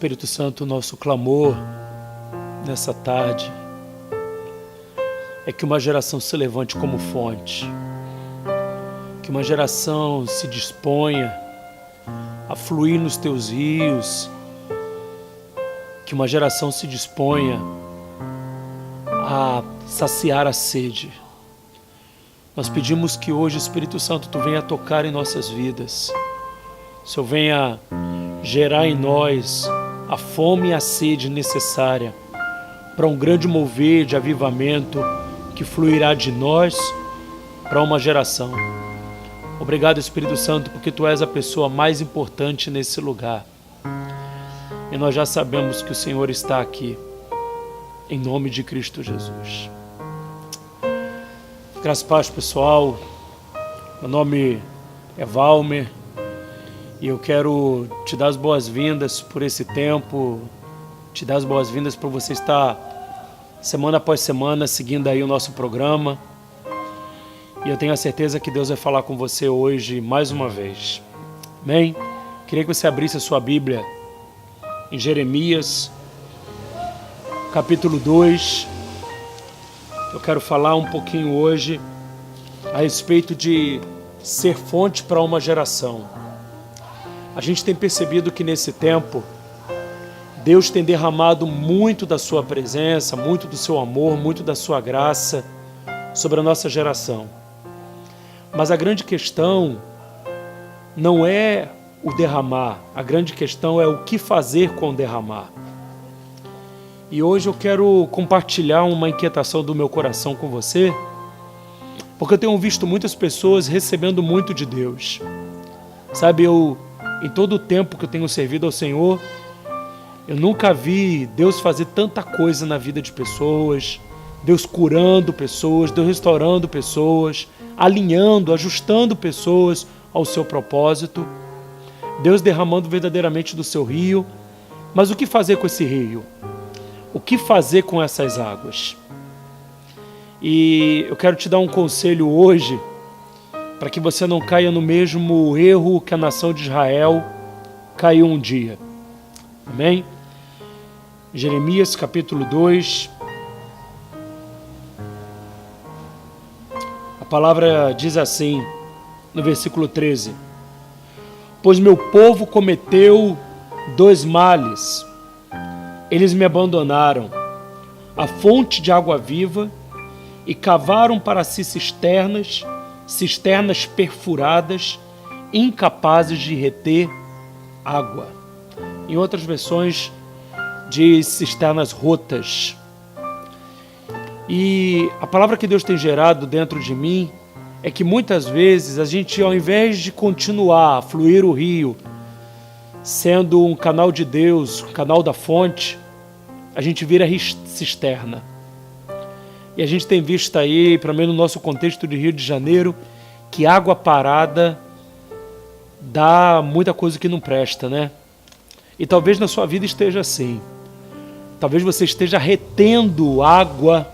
Espírito Santo, nosso clamor nessa tarde é que uma geração se levante como fonte, que uma geração se disponha a fluir nos teus rios, que uma geração se disponha a saciar a sede. Nós pedimos que hoje, Espírito Santo, Tu venha tocar em nossas vidas. O Senhor venha gerar em nós a fome e a sede necessária para um grande mover de avivamento que fluirá de nós para uma geração. Obrigado, Espírito Santo, porque Tu és a pessoa mais importante nesse lugar. E nós já sabemos que o Senhor está aqui, em nome de Cristo Jesus. Graças a Deus, pessoal. Meu nome é Valmer e eu quero te dar as boas-vindas por esse tempo, te dar as boas-vindas para você estar semana após semana seguindo aí o nosso programa. E eu tenho a certeza que Deus vai falar com você hoje mais uma vez. Amém? Queria que você abrisse a sua Bíblia em Jeremias, capítulo 2. Eu quero falar um pouquinho hoje a respeito de ser fonte para uma geração. A gente tem percebido que nesse tempo, Deus tem derramado muito da sua presença, muito do seu amor, muito da sua graça sobre a nossa geração. Mas a grande questão não é o derramar, a grande questão é o que fazer com o derramar. E hoje eu quero compartilhar uma inquietação do meu coração com você, porque eu tenho visto muitas pessoas recebendo muito de Deus. Sabe, em todo o tempo que eu tenho servido ao Senhor, eu nunca vi Deus fazer tanta coisa na vida de pessoas, Deus curando pessoas, Deus restaurando pessoas, alinhando, ajustando pessoas ao seu propósito, Deus derramando verdadeiramente do seu rio. Mas o que fazer com esse rio? O que fazer com essas águas? E eu quero te dar um conselho hoje, para que você não caia no mesmo erro que a nação de Israel caiu um dia. Amém? Jeremias capítulo 2. A palavra diz assim, no versículo 13: Pois meu povo cometeu 2 males. Eles me abandonaram, a fonte de água viva, e cavaram para si cisternas perfuradas, incapazes de reter água. Em outras versões, diz cisternas rotas. E a palavra que Deus tem gerado dentro de mim é que muitas vezes a gente, ao invés de continuar a fluir o rio, sendo um canal de Deus, um canal da fonte, a gente vira cisterna. E a gente tem visto aí, pelo menos no nosso contexto de Rio de Janeiro, que água parada dá muita coisa que não presta, né? E talvez na sua vida esteja assim. Talvez você esteja retendo água,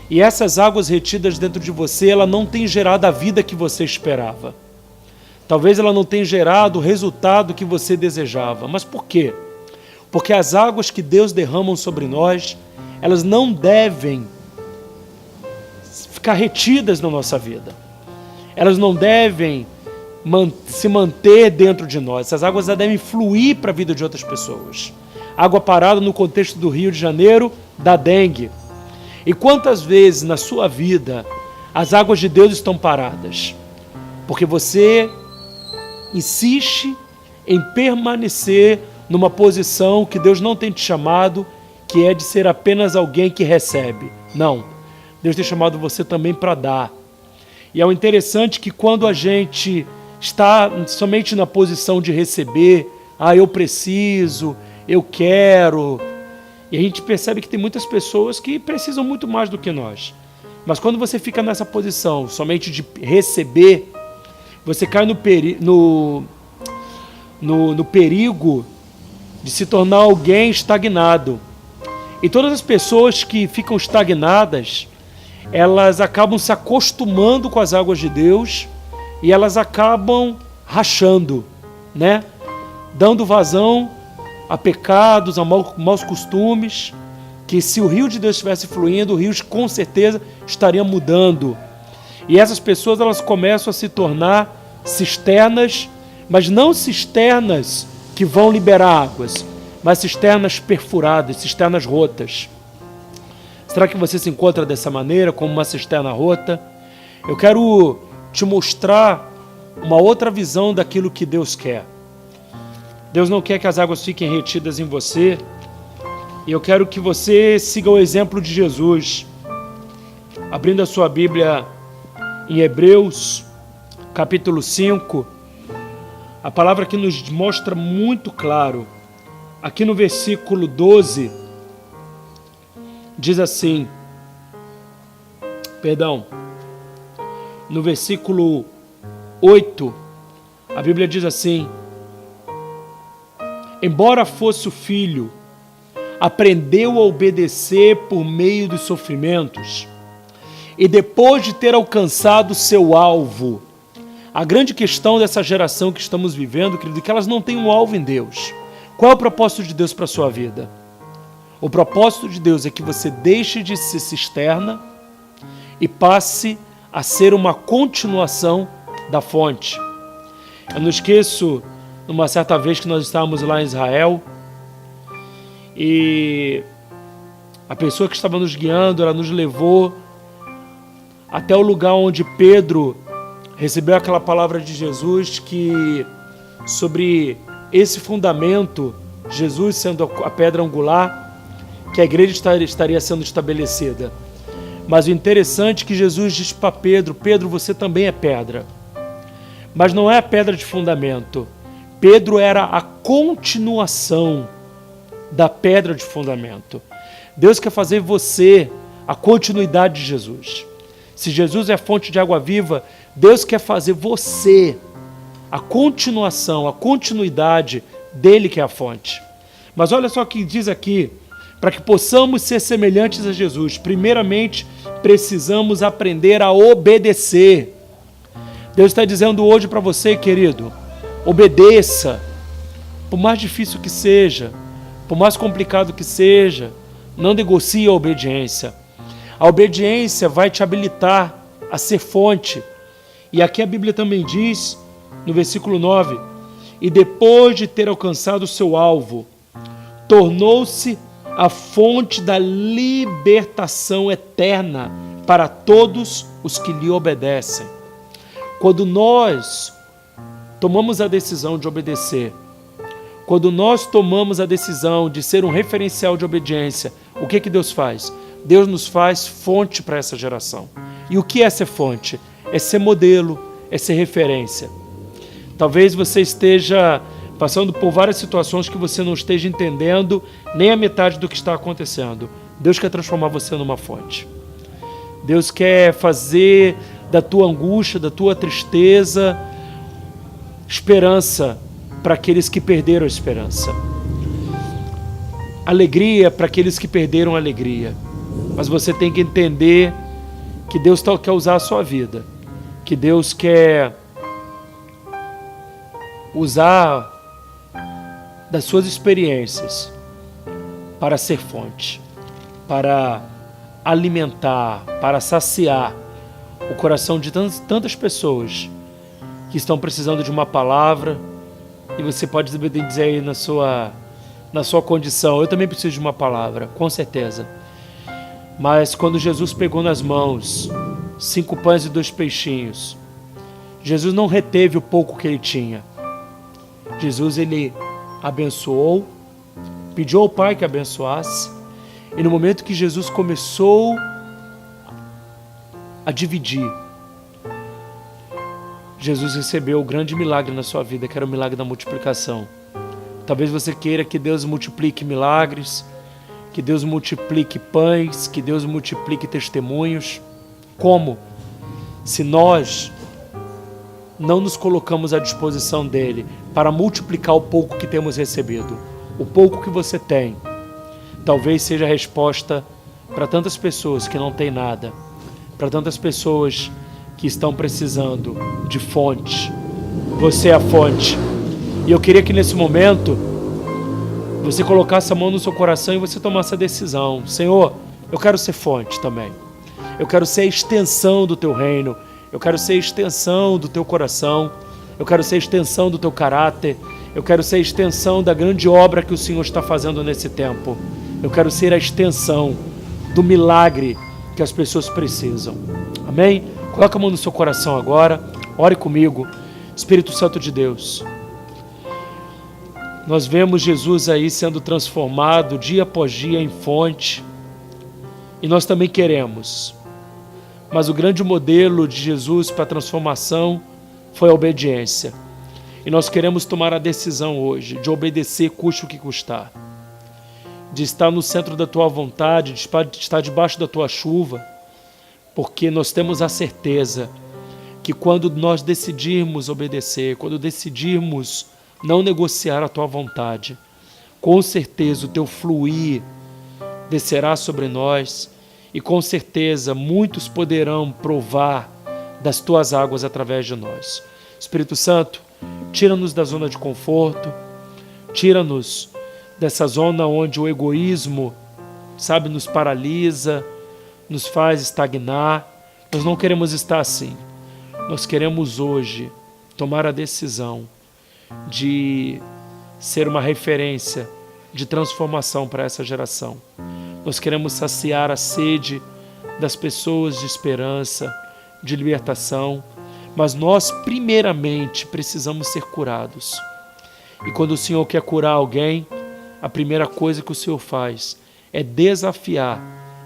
e essas águas retidas dentro de você, ela não tem gerado a vida que você esperava. Talvez ela não tenha gerado o resultado que você desejava. Mas por quê? Porque as águas que Deus derrama sobre nós, elas não devem ficar retidas na nossa vida. Elas não devem se manter dentro de nós. Essas águas devem fluir para a vida de outras pessoas. Água parada no contexto do Rio de Janeiro, da dengue. E quantas vezes na sua vida as águas de Deus estão paradas? Porque você insiste em permanecer numa posição que Deus não tem te chamado, que é de ser apenas alguém que recebe. Não. Deus tem chamado você também para dar. E é o interessante que quando a gente está somente na posição de receber, eu preciso, eu quero, e a gente percebe que tem muitas pessoas que precisam muito mais do que nós. Mas quando você fica nessa posição somente de receber, você cai no perigo de se tornar alguém estagnado. E todas as pessoas que ficam estagnadas, elas acabam se acostumando com as águas de Deus e elas acabam rachando, né? Dando vazão a pecados, a maus costumes, que se o rio de Deus estivesse fluindo, o rio com certeza estaria mudando. E essas pessoas, elas começam a se tornar cisternas, mas não cisternas que vão liberar águas, mas cisternas perfuradas, cisternas rotas. Será que você se encontra dessa maneira, como uma cisterna rota? Eu quero te mostrar uma outra visão daquilo que Deus quer. Deus não quer que as águas fiquem retidas em você, e eu quero que você siga o exemplo de Jesus. Abrindo a sua Bíblia em Hebreus, capítulo 5, a palavra que nos mostra muito claro, aqui no versículo 12, diz assim, no versículo 8, a Bíblia diz assim: embora fosse o filho, aprendeu a obedecer por meio dos sofrimentos, e depois de ter alcançado seu alvo. A grande questão dessa geração que estamos vivendo, querido, é que elas não têm um alvo em Deus. Qual é o propósito de Deus para a sua vida? O propósito de Deus é que você deixe de ser cisterna e passe a ser uma continuação da fonte. Eu não esqueço, numa certa vez que nós estávamos lá em Israel, e a pessoa que estava nos guiando, ela nos levou até o lugar onde Pedro recebeu aquela palavra de Jesus, que sobre esse fundamento, Jesus sendo a pedra angular, que a igreja estaria sendo estabelecida. Mas o interessante é que Jesus diz para Pedro: Pedro, você também é pedra. Mas não é a pedra de fundamento. Pedro era a continuação da pedra de fundamento. Deus quer fazer você a continuidade de Jesus. Se Jesus é a fonte de água viva, Deus quer fazer você a continuação, a continuidade dele, que é a fonte. Mas olha só o que diz aqui: para que possamos ser semelhantes a Jesus, primeiramente precisamos aprender a obedecer. Deus está dizendo hoje para você, querido, obedeça. Por mais difícil que seja, por mais complicado que seja, não negocie a obediência. A obediência vai te habilitar a ser fonte. E aqui a Bíblia também diz, no versículo 9, e depois de ter alcançado o seu alvo, tornou-se a fonte da libertação eterna para todos os que lhe obedecem. Quando nós tomamos a decisão de obedecer, quando nós tomamos a decisão de ser um referencial de obediência, o que Deus faz? Deus nos faz fonte para essa geração. E o que é ser fonte? É ser modelo, é ser referência. Talvez você esteja passando por várias situações que você não esteja entendendo nem a metade do que está acontecendo. Deus quer transformar você numa fonte. Deus quer fazer da tua angústia, da tua tristeza, esperança para aqueles que perderam a esperança. Alegria para aqueles que perderam a alegria. Mas você tem que entender que Deus quer usar a sua vida, que Deus quer usar das suas experiências para ser fonte, para alimentar, para saciar o coração de tantas pessoas que estão precisando de uma palavra. E você pode dizer aí na sua condição: eu também preciso de uma palavra, com certeza. Mas quando Jesus pegou nas mãos 5 pães e 2 peixinhos, Jesus não reteve o pouco que ele tinha. Jesus, ele abençoou, pediu ao Pai que abençoasse, e no momento que Jesus começou a dividir, Jesus recebeu o grande milagre na sua vida, que era o milagre da multiplicação. Talvez você queira que Deus multiplique milagres, que Deus multiplique pães, que Deus multiplique testemunhos. Como? Se nós não nos colocamos à disposição dele para multiplicar o pouco que temos recebido. O pouco que você tem talvez seja a resposta para tantas pessoas que não têm nada, para tantas pessoas que estão precisando de fonte. Você é a fonte. E eu queria que nesse momento Você colocasse a mão no seu coração e você tomasse a decisão. Senhor, eu quero ser fonte também. Eu quero ser a extensão do teu reino. Eu quero ser a extensão do teu coração. Eu quero ser a extensão do teu caráter. Eu quero ser a extensão da grande obra que o Senhor está fazendo nesse tempo. Eu quero ser a extensão do milagre que as pessoas precisam. Amém? Coloca a mão no seu coração agora. Ore comigo. Espírito Santo de Deus. Nós vemos Jesus aí sendo transformado dia após dia em fonte. E nós também queremos. Mas o grande modelo de Jesus para a transformação foi a obediência. E nós queremos tomar a decisão hoje de obedecer, custe o que custar. De estar no centro da tua vontade, de estar debaixo da tua chuva. Porque nós temos a certeza que quando nós decidirmos obedecer, quando decidirmos não negociar a tua vontade, com certeza o teu fluir descerá sobre nós e com certeza muitos poderão provar das tuas águas através de nós. Espírito Santo, tira-nos da zona de conforto, tira-nos dessa zona onde o egoísmo, nos paralisa, nos faz estagnar. Nós não queremos estar assim. Nós queremos hoje tomar a decisão de ser uma referência de transformação para essa geração. Nós queremos saciar a sede das pessoas de esperança, de libertação, mas nós primeiramente precisamos ser curados. E quando o Senhor quer curar alguém, a primeira coisa que o Senhor faz é desafiar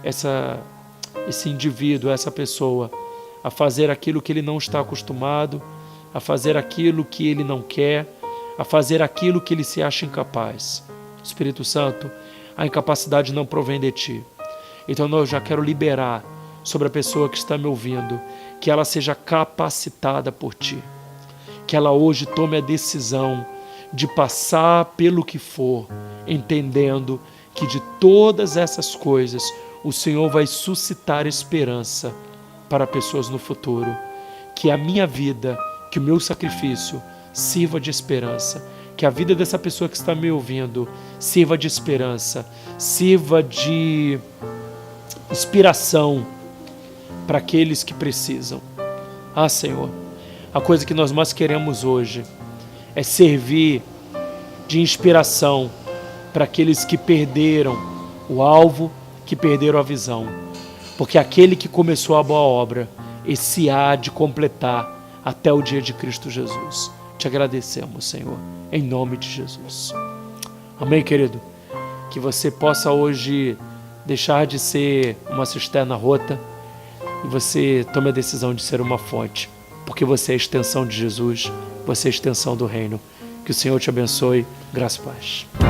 esse indivíduo, essa pessoa, a fazer aquilo que ele não está acostumado, a fazer aquilo que ele não quer, a fazer aquilo que ele se acha incapaz. Espírito Santo, a incapacidade não provém de ti. Então eu já quero liberar sobre a pessoa que está me ouvindo, que ela seja capacitada por ti. Que ela hoje tome a decisão de passar pelo que for, entendendo que de todas essas coisas o Senhor vai suscitar esperança para pessoas no futuro. Que a minha vida, que o meu sacrifício sirva de esperança. Que a vida dessa pessoa que está me ouvindo sirva de esperança, sirva de inspiração para aqueles que precisam. Ah, Senhor, a coisa que nós mais queremos hoje é servir de inspiração para aqueles que perderam o alvo, que perderam a visão. Porque aquele que começou a boa obra, esse há de completar até o dia de Cristo Jesus. Te agradecemos, Senhor, em nome de Jesus. Amém, querido? Que você possa hoje deixar de ser uma cisterna rota e você tome a decisão de ser uma fonte, porque você é a extensão de Jesus, você é a extensão do reino. Que o Senhor te abençoe. Graça e paz.